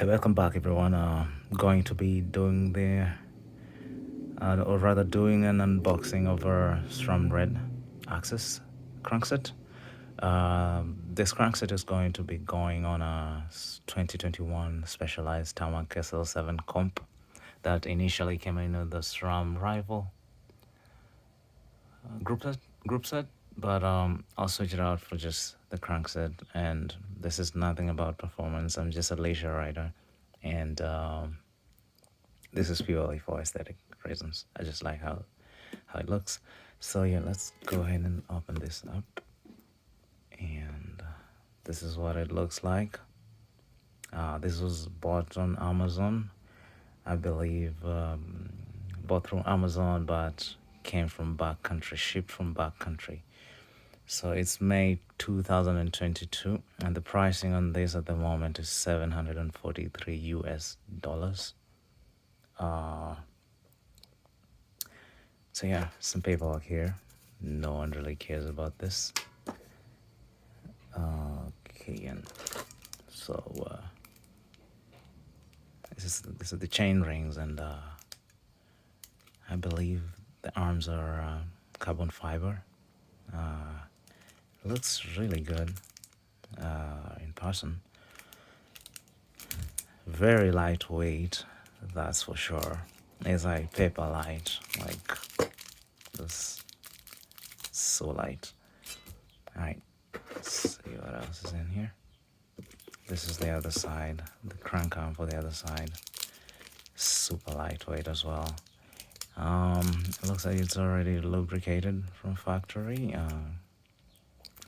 Hey, welcome back, everyone. Going to be doing or rather doing an unboxing of our Sram Red Axis crankset. This crankset is going to be going on a 2021 specialized Tarmac SL7 comp that initially came in with the Sram rival group set, but I'll switch it out for just the crankset. And this is nothing about performance. I'm just a leisure rider, and this is purely for aesthetic reasons. I just like how it looks. So yeah, let's go ahead and open this up, and this is what it looks like. This was bought on Amazon, I believe. Bought through Amazon, but came from back country, shipped from back country. So it's May 2022, and the pricing on this at the moment is $743 US. So yeah, some paperwork here. No one really cares about this. Okay, and so this is the chain rings, and I believe the arms are carbon fiber. Looks really good in person. Very lightweight, that's for sure. It's like paper light, like this, so light. All right, let's see what else is in here. This is the other side, the crank arm for the other side. Super lightweight as well. It looks like it's already lubricated from factory.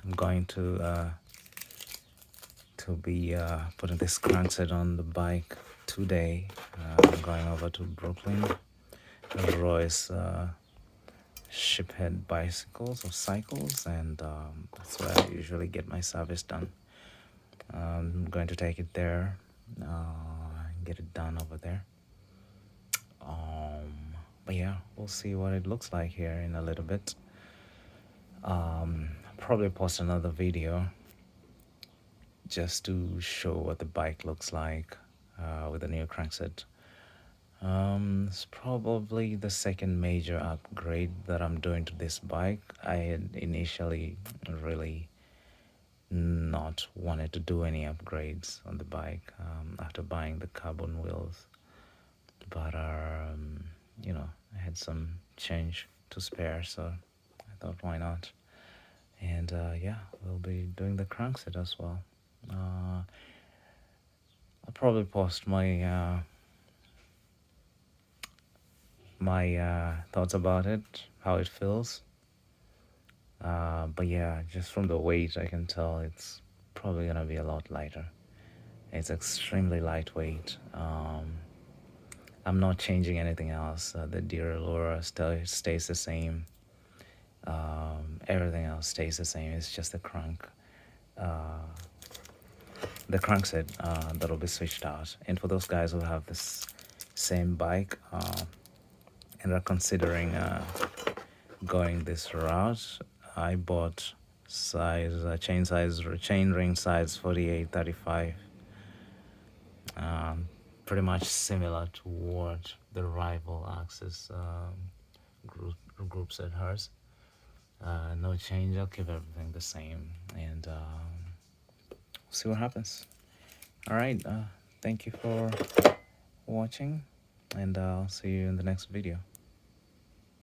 I'm going to be putting this crankset on the bike today. I'm going over to Brooklyn, Royce shiphead bicycles or cycles, and that's where I usually get my service done. I'm going to take it there, get it done over there. But yeah, we'll see what it looks like here in a little bit. Probably post another video just to show what the bike looks like with the new crankset. It's probably the second major upgrade that I'm doing to this bike. I had initially really not wanted to do any upgrades on the bike after buying the carbon wheels, but I had some change to spare, so I thought, why not? And yeah, we'll be doing the crankset as well. I'll probably post my thoughts about it, how it feels. But yeah, just from the weight, I can tell it's probably gonna be a lot lighter. It's extremely lightweight. I'm not changing anything else. The derailleur stays the same. Everything else stays the same. It's just the crankset that'll be switched out. And for those guys who have this same bike and are considering going this route, I bought chain ring size 48-35. Pretty much similar to what the rival Axis group set has. No change. I'll keep everything the same, and see what happens. All right. Thank you for watching, and I'll see you in the next video.